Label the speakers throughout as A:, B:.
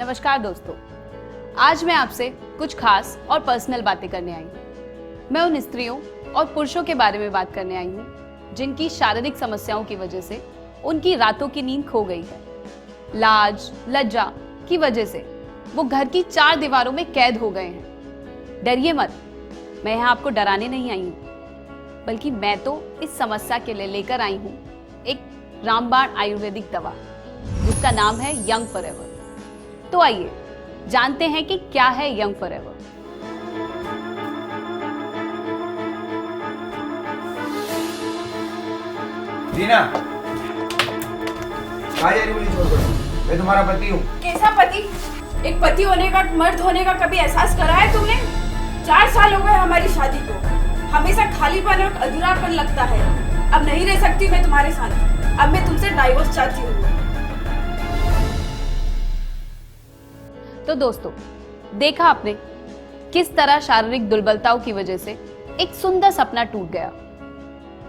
A: नमस्कार दोस्तों, आज मैं आपसे कुछ खास और पर्सनल बातें करने आई हूँ। मैं उन स्त्रियों और पुरुषों के बारे में बात करने आई हूँ जिनकी शारीरिक समस्याओं की वजह से उनकी रातों की नींद खो गई है। लाज, लज्जा की वजह से वो घर की 4 दीवारों में कैद हो गए हैं। डरिए मत, मैं यहाँ आपको डराने नहीं आई हूँ, बल्कि मैं तो इस समस्या के लिए लेकर आई हूँ एक रामबाण आयुर्वेदिक दवा जिसका नाम है यंग फॉरएवर। तो आइए जानते हैं कि क्या है यंग फॉरएवर।
B: रीना, कहाँ जा रही मुझे छोड़कर? मैं तुम्हारा पति हूँ।
C: कैसा पति? एक पति होने का, मर्द होने का कभी एहसास करा है तुमने? 4 साल हो गए हमारी शादी को, हमेशा खालीपन और अधूरापन लगता है। अब नहीं रह सकती मैं तुम्हारे साथ, अब मैं तुमसे डाइवोर्स चाहती हूँ।
A: तो दोस्तों, देखा आपने किस तरह शारीरिक दुर्बलताओं की वजह से एक सुंदर सपना टूट गया।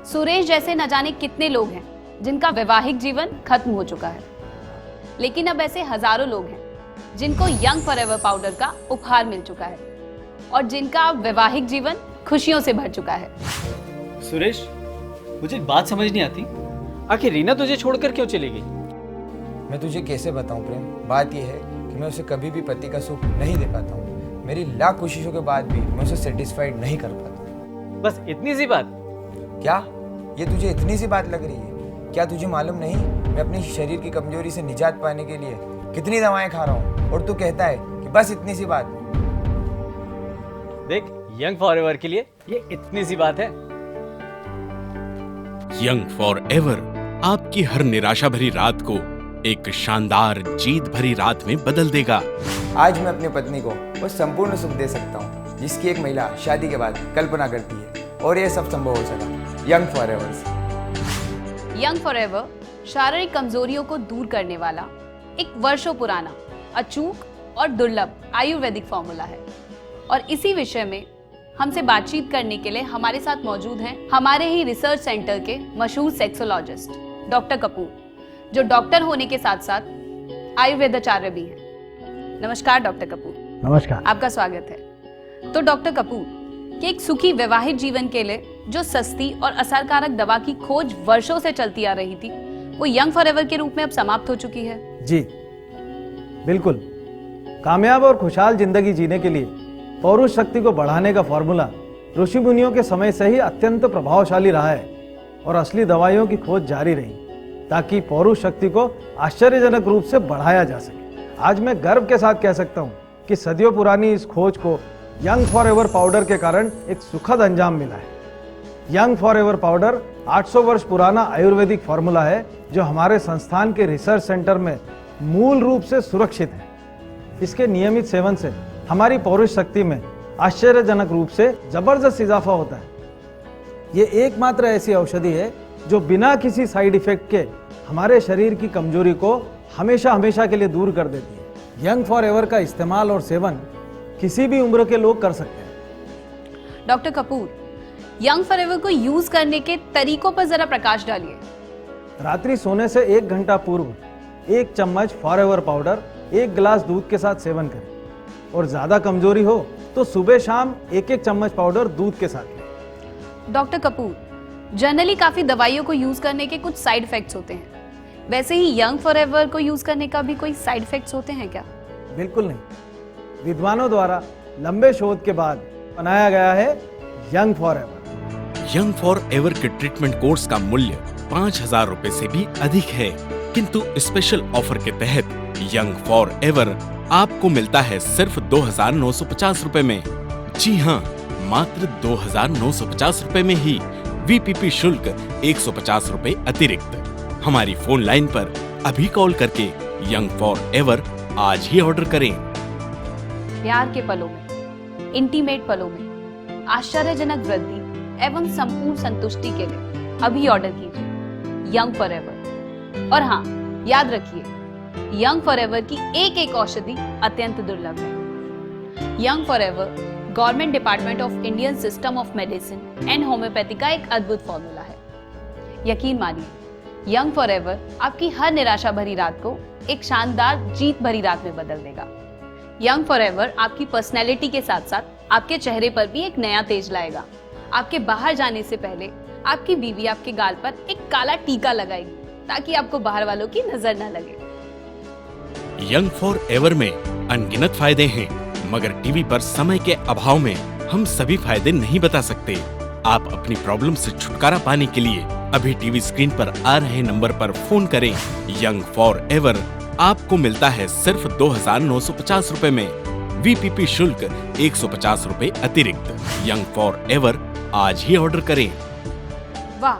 A: सुरेश जैसे न जाने कितने लोग हैं जिनका वैवाहिक जीवन खत्म हो चुका है, लेकिन अब ऐसे हजारों लोग हैं जिनको यंग फॉरएवर पाउडर का उपहार मिल चुका है और जिनका वैवाहिक जीवन खुशियों से भर चुका है।
D: सुरेश, मुझे एक बात समझ नहीं आती, आखिर रीना तुझे छोड़कर क्यों चली गई?
B: मैं तुझे कैसे बताऊँ प्रेम, बात यह है कि मैं उसे कभी भी पति का सुख नहीं दे पाता हूँ। मेरी लाख कोशिशों के बाद भी मैं उसे सेटिस्फाइड नहीं कर पाता।
D: बस इतनी सी बात?
B: क्या ये तुझे इतनी सी बात लग रही है? क्या तुझे मालूम नहीं मैं अपने शरीर की कमजोरी से निजात पाने के लिए कितनी दवाएं खा रहा हूँ, और तू कहता है कि बस इतनी सी बात।
D: देख, यंग फॉरएवर के लिए ये इतनी सी बात है।
E: यंग फॉरएवर आपकी हर निराशा भरी रात को एक शानदार जीत भरी रात में बदल देगा।
B: आज मैं अपनी पत्नी को वो संपूर्ण सुख दे सकता हूँ जिसकी एक महिला शादी के बाद कल्पना करती है, और यह सब संभव हो सका यंग फॉरएवर से।
A: यंग फॉरएवर शारीरिक कमजोरियों को दूर करने वाला एक वर्षों पुराना, अचूक और दुर्लभ आयुर्वेदिक फॉर्मूला है। और इसी विषय में हमसे बातचीत करने के लिए हमारे साथ मौजूद हैं हमारे ही रिसर्च सेंटर के मशहूर सेक्सोलॉजिस्ट डॉक्टर कपूर, जो डॉक्टर होने के साथ साथ आयुर्वेदाचार्य भी हैं। नमस्कार डॉक्टर कपूर।
F: नमस्कार।
A: आपका स्वागत है। तो डॉक्टर कपूर, कि एक सुखी वैवाहिक जीवन के लिए जो सस्ती और असरकारक दवा की खोज वर्षों से चलती आ रही थी, वो यंग फॉरएवर के रूप में अब समाप्त हो चुकी है।
F: जी बिल्कुल। कामयाब और खुशहाल जिंदगी जीने के लिए पौरुष शक्ति को बढ़ाने का फॉर्मूला ऋषि मुनियों के समय से ही अत्यंत प्रभावशाली रहा है, और असली दवाइयों की खोज जारी रही ताकि पौरुष शक्ति को आश्चर्यजनक रूप से बढ़ाया जा सके। आज मैं गर्व के साथ कह सकता हूं कि सदियों पुरानी इस खोज को यंग फॉरएवर पाउडर के कारण एक सुखद अंजाम मिला है। यंग फॉरएवर पाउडर 800 वर्ष पुराना आयुर्वेदिक फॉर्मूला है जो हमारे संस्थान के रिसर्च सेंटर में मूल रूप से सुरक्षित है। इसके नियमित सेवन से हमारी पौरुष शक्ति में आश्चर्यजनक रूप से जबरदस्त इजाफा होता है। ये एकमात्र ऐसी औषधि है जो बिना किसी साइड इफेक्ट के हमारे शरीर की कमजोरी को हमेशा हमेशा के लिए दूर कर देती है। यंग फॉरएवर का इस्तेमाल और सेवन किसी भी उम्र के लोग कर सकते हैं।
A: डॉक्टर कपूर, यंग फॉरएवर को यूज करने के तरीकों पर जरा प्रकाश डालिए।
F: रात्रि सोने से 1 घंटा पूर्व 1 चम्मच फॉरएवर पाउडर 1 गिलास दूध के साथ सेवन करें, और ज्यादा कमजोरी हो तो सुबह शाम 1-1 चम्मच पाउडर दूध के साथ लें।
A: डॉक्टर कपूर, जनरली काफी दवाइयों को यूज करने के कुछ साइड इफेक्ट्स होते हैं, वैसे ही यंग फॉरएवर को यूज करने का भी कोई साइड इफेक्ट्स होते हैं क्या?
F: बिल्कुल नहीं। विद्वानों द्वारा लंबे शोध के बाद बनाया गया है यंग फॉरएवर।
E: यंग फॉरएवर के ट्रीटमेंट कोर्स का मूल्य 5,000 रुपए से भी अधिक है, किंतु स्पेशल ऑफर के तहत यंग फॉरएवर आपको मिलता है सिर्फ 2,950 रुपए में। जी हाँ, मात्र 2,950 रुपए में ही। वीपीपी शुल्क 150 रुपए अतिरिक्त। हमारी फोन लाइन पर अभी कॉल करके यंग फॉरएवर आज ही ऑर्डर करें।
A: प्यार के पलों में, इंटीमेट पलों में आश्चर्यजनक वृद्धि एवं संपूर्ण संतुष्टि के लिए अभी ऑर्डर कीजिए यंग फॉरएवर। और हाँ, याद रखिए, यंग फॉरएवर की एक एक औषधि अत्यंत दुर्लभ है। Young forever government department of Indian system of medicine and homeopathy का एक अद्भुत फॉर्मूला है। यकीन मानिए, यंग फॉरएवर आपकी हर निराशा भरी रात को एक शानदार जीत भरी रात में बदल देगा। यंग फॉरएवर आपकी पर्सनैलिटी के साथ साथ आपके चेहरे पर भी एक नया तेज लाएगा। आपके बाहर जाने से पहले आपकी बीवी आपके गाल पर एक काला टीका लगाएगी ताकि आपको बाहर वालों की नजर न लगे।
E: यंग फॉरएवर में अनगिनत फायदे हैं, मगर टीवी पर समय के अभाव में हम सभी फायदे नहीं बता सकते। आप अपनी प्रॉब्लम से छुटकारा पाने के लिए अभी टीवी स्क्रीन पर आ रहे नंबर पर फोन करें। यंग फॉरएवर आपको मिलता है सिर्फ 2,950 रुपए में, वीपीपी शुल्क 150 रुपए अतिरिक्त। यंग फॉरएवर आज ही ऑर्डर करें।
A: वाह,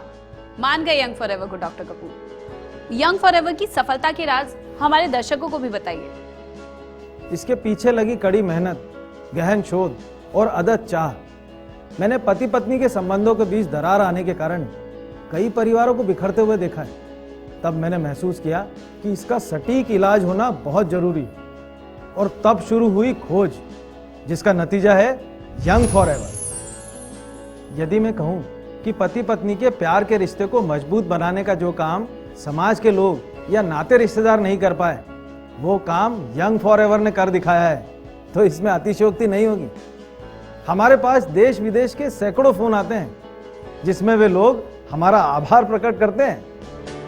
A: मान गए यंग फॉरएवर को डॉक्टर कपूर। यंग फॉरएवर की सफलता के राज हमारे दर्शकों को भी बताइए।
F: इसके पीछे लगी कड़ी मेहनत, गहन शोध और अदद चाह। मैंने पति पत्नी के संबंधों के बीच दरार आने के कारण कई परिवारों को बिखरते हुए देखा है। तब मैंने महसूस किया कि इसका सटीक इलाज होना बहुत जरूरी है, और तब शुरू हुई खोज, जिसका नतीजा है यंग फॉरएवर। यदि मैं कहूं कि पति पत्नी के प्यार के रिश्ते को मजबूत बनाने का जो काम समाज के लोग या नाते रिश्तेदार नहीं कर पाए, वो काम यंग फॉरएवर ने कर दिखाया है, तो इसमें अतिशयोक्ति नहीं होगी। हमारे पास देश विदेश के सैकड़ों फोन आते हैं जिसमें वे लोग हमारा आभार प्रकट करते हैं।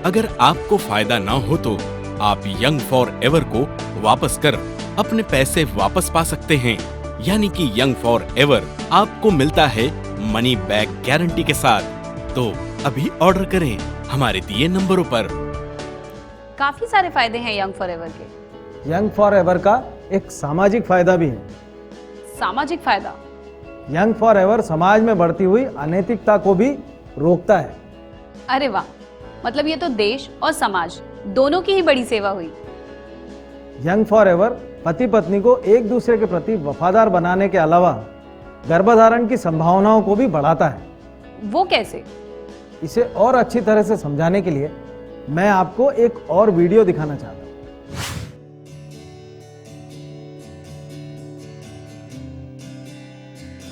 E: अगर आपको फायदा ना हो तो आप यंग फॉरएवर को वापस कर अपने पैसे वापस पा सकते हैं। यानी कि यंग फॉरएवर आपको मिलता है मनी बैक गारंटी के साथ। तो अभी ऑर्डर करें हमारे दिए नंबरों पर।
A: काफी सारे फायदे हैं यंग फॉरएवर के।
F: यंग फॉरएवर का एक सामाजिक फायदा भी है।
A: सामाजिक फायदा?
F: यंग फॉरएवर समाज में बढ़ती हुई अनैतिकता को भी रोकता है।
A: अरे वाह, मतलब ये तो देश और समाज दोनों की ही बड़ी सेवा हुई।
F: यंग फॉरएवर पति पत्नी को एक दूसरे के प्रति वफादार बनाने के अलावा गर्भधारण की संभावनाओं को भी बढ़ाता है।
A: वो कैसे?
F: इसे और अच्छी तरह से समझाने के लिए मैं आपको एक और वीडियो दिखाना चाहता हूँ।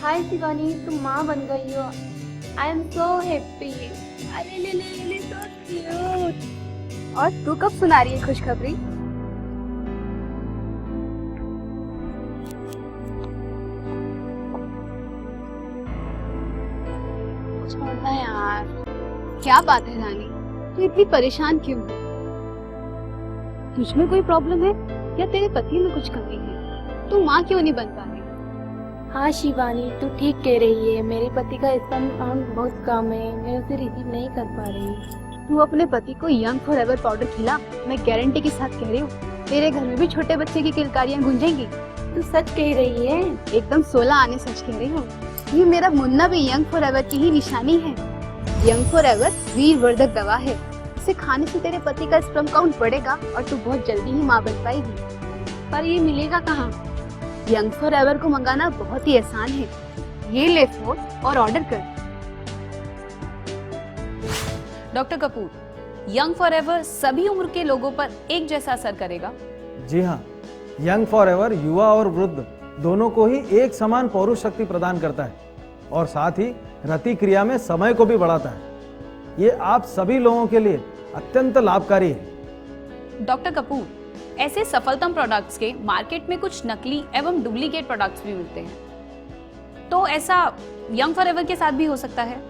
G: हाय शिवानी, तुम माँ बन गई हो। I am so happy. अरे ले ले ले, सो क्यूट।
C: और तू कब सुना रही है खुशखबरी?
G: छोड़ना यार। क्या बात है रानी, तू इतनी परेशान क्यों? तुझ में कोई प्रॉब्लम है या तेरे पति में कुछ कमी है? तू माँ क्यों नहीं बन पा रही?
H: हाँ शिवानी, तू ठीक कह रही है। मेरे पति का स्पर्म काउंट बहुत कम है, मैं उसे रिसीव नहीं कर पा रही।
G: तू अपने पति को यंग फॉरएवर पाउडर खिला। मैं गारंटी के साथ कह रही हूँ, तेरे घर में भी छोटे बच्चे की किलकारियाँ गूंजेंगी।
H: तू सच कह रही है?
G: एकदम 16 आने सच कह रही हूँ। ये मेरा मुन्ना भी यंग फॉरएवर की ही निशानी है। यंग फॉरएवर वीरवर्धक दवा है। इसे खाने से तेरे पति का स्पर्म काउंट बढ़ेगा और तू बहुत जल्दी ही माँ बन पाएगी। पर ये मिलेगा कहाँ? यंग फॉरएवर को मंगाना बहुत ही आसान है। ये ले फोन और ऑर्डर कर।
A: डॉक्टर कपूर, यंग फॉरएवर सभी उम्र के लोगों पर एक जैसा असर करेगा?
F: जी हाँ, यंग फॉरएवर युवा और वृद्ध दोनों को ही एक समान पौरुष शक्ति प्रदान करता है और साथ ही रति क्रिया में समय को भी बढ़ाता है। ये आप सभी लोगों के लिए अत्यंत लाभकारी है।
A: डॉक्टर कपूर, ऐसे सफलतम प्रोडक्ट्स के मार्केट में कुछ नकली एवं डुप्लीकेट प्रोडक्ट्स भी मिलते हैं, तो ऐसा यंग फॉरएवर के साथ भी हो सकता है?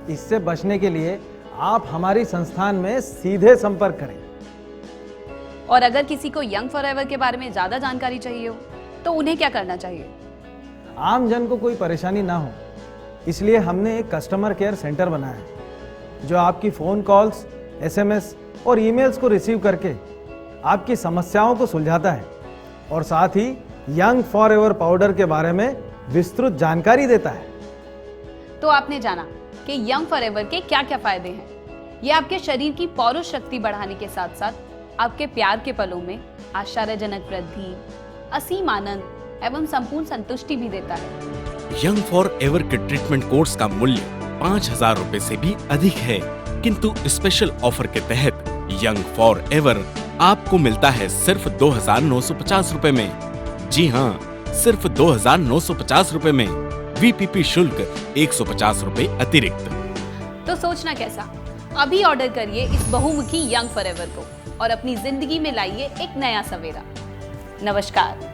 F: इससे बचने के लिए आप हमारी संस्थान में सीधे संपर्क करें।
A: और अगर किसी को यंग फॉरएवर के बारे में ज्यादा जानकारी चाहिए हो तो उन्हें क्या करना चाहिए?
F: आम जन को कोई परेशानी ना हो, इसलिए हमने एक कस्टमर केयर सेंटर बनाया है जो आपकी फोन कॉल्स, एसएमएस और ईमेल्स को रिसीव करके आपकी समस्याओं को सुलझाता है और साथ ही यंग फॉरएवर पाउडर के बारे में विस्तृत जानकारी देता है।
A: तो आपने जाना कि यंग फॉरएवर के क्या क्या फायदे हैं। ये आपके शरीर की पौरुष शक्ति बढ़ाने के साथ साथ आपके प्यार के पलों में आश्चर्यजनक वृद्धि, असीम आनंद एवं संपूर्ण संतुष्टि भी देता है।
E: यंग फॉरएवर के ट्रीटमेंट कोर्स का मूल्य 5,000 रुपए से भी अधिक है, किंतु स्पेशल ऑफर के तहत यंग फॉरएवर आपको मिलता है सिर्फ 2,950 रुपए में। जी हाँ, सिर्फ 2,950 रुपए में, वीपीपी शुल्क 150 रुपए अतिरिक्त।
A: तो सोचना कैसा, अभी ऑर्डर करिए इस बहुमुखी यंग फॉरएवर को और अपनी जिंदगी में लाइए एक नया सवेरा। नमस्कार।